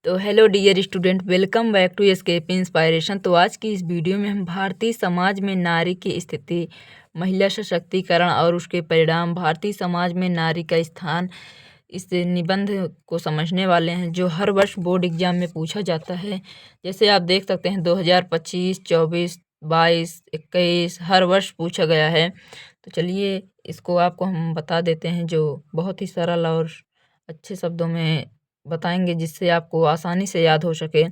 तो hello dear student, welcome back to escape inspiration. तो आज की इस वीडियो में हम भारतीय समाज में नारी की स्थिति, महिला सशक्तिकरण और उसके परिणाम, भारतीय समाज में नारी का स्थान, इस निबंध को समझने वाले हैं जो हर वर्ष बोर्ड एग्जाम में पूछा जाता है। जैसे आप देख सकते हैं 2025, 24, 22, 21 हर वर्ष पूछा गया है। तो चलिए इसको आपको हम बता देते हैं, जो बहुत ही सरल और अच्छे शब्दों में बताएंगे जिससे आपको आसानी से याद हो सके।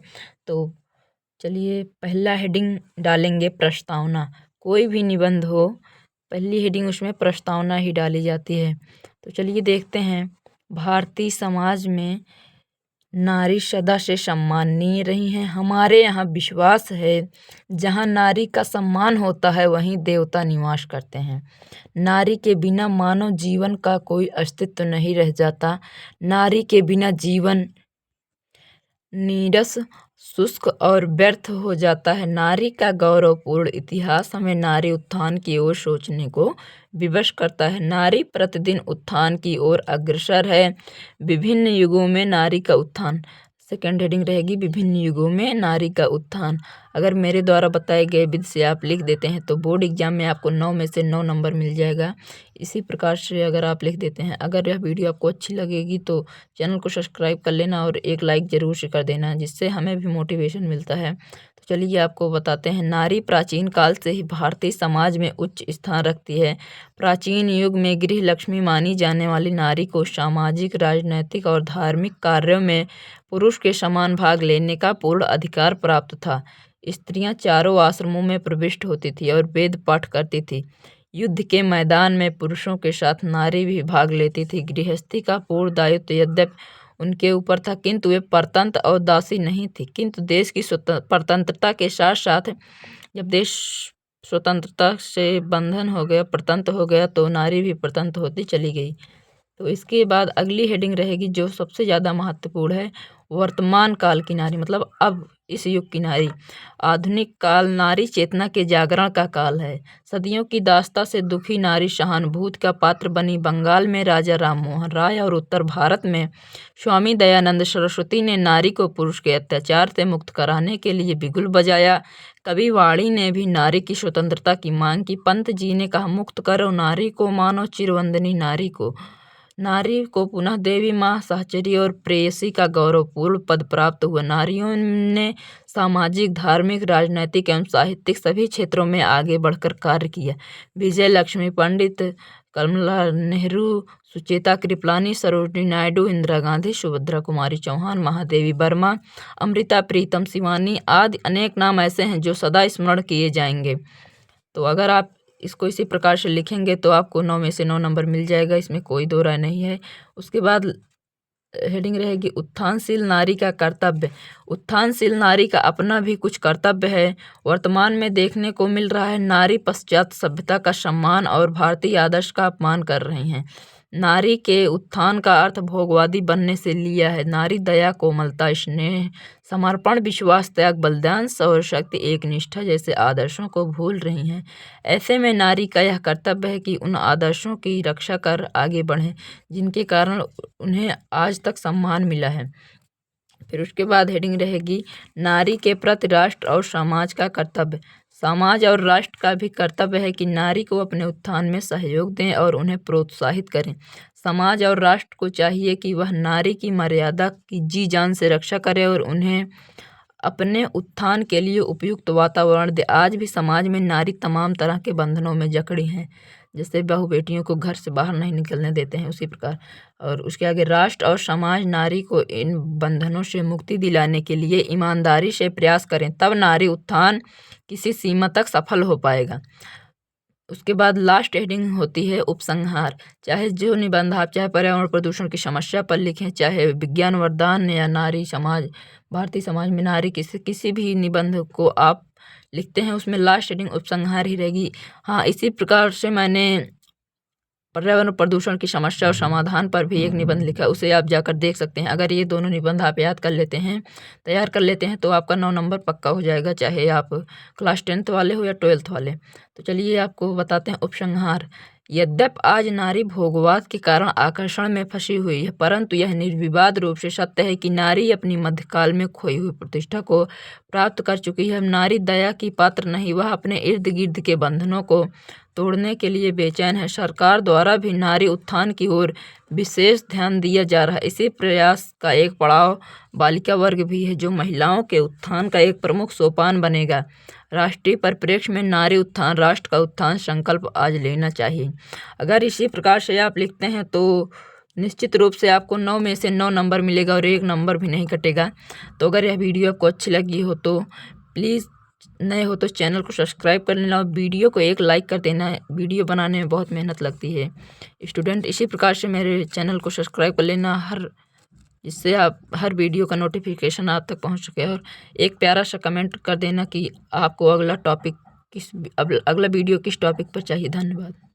तो चलिए पहला हेडिंग डालेंगे प्रस्तावना। कोई भी निबंध हो, पहली हेडिंग उसमें प्रस्तावना ही डाली जाती है। तो चलिए देखते हैं। भारतीय समाज में नारी सदा से सम्माननीय रही हैं। हमारे यहाँ विश्वास है, जहाँ नारी का सम्मान होता है वहीं देवता निवास करते हैं। नारी के बिना मानव जीवन का कोई अस्तित्व नहीं रह जाता। नारी के बिना जीवन नीरस, शुष्क और व्यर्थ हो जाता है। नारी का गौरवपूर्ण इतिहास हमें नारी उत्थान की ओर सोचने को विवश करता है। नारी प्रतिदिन उत्थान की ओर अग्रसर है। विभिन्न युगों में नारी का उत्थान, सेकेंड हेडिंग रहेगी विभिन्न युगों में नारी का उत्थान। अगर मेरे द्वारा बताए गए विधि से आप लिख देते हैं तो बोर्ड एग्जाम में आपको 9 में से 9 नंबर मिल जाएगा। इसी प्रकार से अगर आप लिख देते हैं। अगर यह वीडियो आपको अच्छी लगेगी तो चैनल को सब्सक्राइब कर लेना और एक लाइक ज़रूर से कर देना, जिससे हमें भी मोटिवेशन मिलता है। तो चलिए आपको बताते हैं। नारी प्राचीन काल से ही भारतीय समाज में उच्च स्थान रखती है। प्राचीन युग में गृह लक्ष्मी मानी जाने वाली नारी को सामाजिक, राजनैतिक और धार्मिक कार्यों में पुरुष के समान भाग लेने का पूर्ण अधिकार प्राप्त था। स्त्रियां चारों आश्रमों में प्रविष्ट होती थी और वेद पाठ करती थी। युद्ध के मैदान में पुरुषों के साथ नारी भी भाग लेती थी। गृहस्थी का पूर्ण दायित्व यद्यपि उनके ऊपर था, किंतु वे परतंत्र और दासी नहीं थी। किंतु देश की परतंत्रता के साथ साथ जब देश स्वतंत्रता से बंधन हो गया, परतंत्र हो गया, तो नारी भी परतंत्र होती चली गई। तो इसके बाद अगली हेडिंग रहेगी जो सबसे ज़्यादा महत्वपूर्ण है, वर्तमान काल की नारी, मतलब अब इस युग की नारी। आधुनिक काल नारी चेतना के जागरण का काल है। सदियों की दास्ता से दुखी नारी सहानुभूति का पात्र बनी। बंगाल में राजा राममोहन राय और उत्तर भारत में स्वामी दयानंद सरस्वती ने नारी को पुरुष के अत्याचार से मुक्त कराने के लिए बिगुल बजाया। कवि वाणी ने भी नारी की स्वतंत्रता की मांग की। पंत जी ने कहा, मुक्त करो नारी को, मानो चिरवंदनी नारी को। नारी को पुनः देवी, माँ, सहचरी और प्रेयसी का गौरवपूर्ण पद प्राप्त हुआ। नारियों ने सामाजिक, धार्मिक, राजनैतिक एवं साहित्यिक सभी क्षेत्रों में आगे बढ़कर कार्य किया। विजय लक्ष्मी पंडित, कमला नेहरू, सुचेता कृपलानी, सरोजिनी नायडू, इंदिरा गांधी, सुभद्रा कुमारी चौहान, महादेवी वर्मा, अमृता प्रीतम शिवानी आदि अनेक नाम ऐसे हैं जो सदा स्मरण किए जाएंगे। तो अगर आप इसको इसी प्रकार से लिखेंगे तो आपको 9 में से 9 नंबर मिल जाएगा, इसमें कोई दो राय नहीं है। उसके बाद हेडिंग रहेगी उत्थानशील नारी का कर्तव्य। उत्थानशील नारी का अपना भी कुछ कर्तव्य है। वर्तमान में देखने को मिल रहा है नारी पाश्चात्य सभ्यता का सम्मान और भारतीय आदर्श का अपमान कर रही हैं। नारी के उत्थान का अर्थ भोगवादी बनने से लिया है। नारी दया, कोमलता, स्नेह, समर्पण, विश्वास, त्याग, बलिदान, और शक्ति, एक निष्ठा जैसे आदर्शों को भूल रही हैं। ऐसे में नारी का यह कर्तव्य है कि उन आदर्शों की रक्षा कर आगे बढ़ें जिनके कारण उन्हें आज तक सम्मान मिला है। फिर उसके बाद हेडिंग रहेगी नारी के प्रति राष्ट्र और समाज का कर्तव्य। समाज और राष्ट्र का भी कर्तव्य है कि नारी को अपने उत्थान में सहयोग दें और उन्हें प्रोत्साहित करें। समाज और राष्ट्र को चाहिए कि वह नारी की मर्यादा की जी जान से रक्षा करे और उन्हें अपने उत्थान के लिए उपयुक्त वातावरण दे। आज भी समाज में नारी तमाम तरह के बंधनों में जकड़ी हैं, जैसे बहू बेटियों को घर से बाहर नहीं निकलने देते हैं, उसी प्रकार। और उसके आगे राष्ट्र और समाज नारी को इन बंधनों से मुक्ति दिलाने के लिए ईमानदारी से प्रयास करें, तब नारी उत्थान किसी सीमा तक सफल हो पाएगा। उसके बाद लास्ट हेडिंग होती है उपसंहार। चाहे जो निबंध आप चाहे पर्यावरण प्रदूषण की समस्या पर लिखें, चाहे विज्ञान वरदान या नारी समाज, भारतीय समाज में नारी, किसी भी निबंध को आप लिखते हैं उसमें लास्ट हेडिंग उपसंहार ही रहेगी। हाँ, इसी प्रकार से मैंने पर्यावरण प्रदूषण की समस्या और समाधान पर भी एक निबंध लिखा, उसे आप जाकर देख सकते हैं। अगर ये दोनों निबंध आप याद कर लेते हैं, तैयार कर लेते हैं, तो आपका 9 नंबर पक्का हो जाएगा, चाहे आप क्लास 10th वाले हो या 12th वाले। तो चलिए आपको बताते हैं उपसंहार। यद्यपि आज नारी भोगवाद के कारण आकर्षण में फंसी हुई है, परंतु यह निर्विवाद रूप से सत्य है कि नारी अपनी मध्यकाल में खोई हुई प्रतिष्ठा को प्राप्त कर चुकी है। नारी दया की पात्र नहीं, वह अपने इर्द गिर्द के बंधनों को तोड़ने के लिए बेचैन है। सरकार द्वारा भी नारी उत्थान की ओर विशेष ध्यान दिया जा रहा है। इसी प्रयास का एक पड़ाव बालिका वर्ग भी है, जो महिलाओं के उत्थान का एक प्रमुख सोपान बनेगा। राष्ट्रीय परिप्रेक्ष्य में नारी उत्थान राष्ट्र का उत्थान संकल्प आज लेना चाहिए। अगर इसी प्रकार से आप लिखते हैं तो निश्चित रूप से आपको 9 में से 9 नंबर मिलेगा और 1 नंबर भी नहीं कटेगा। तो अगर यह वीडियो आपको अच्छी लगी हो तो प्लीज़, नए हो तो चैनल को सब्सक्राइब कर लेना और वीडियो को एक लाइक कर देना है। वीडियो बनाने में बहुत मेहनत लगती है स्टूडेंट। इसी प्रकार से मेरे चैनल को सब्सक्राइब कर लेना, जिससे आप हर वीडियो का नोटिफिकेशन आप तक पहुंच सके। और एक प्यारा सा कमेंट कर देना कि आपको अगला वीडियो किस टॉपिक पर चाहिए। धन्यवाद।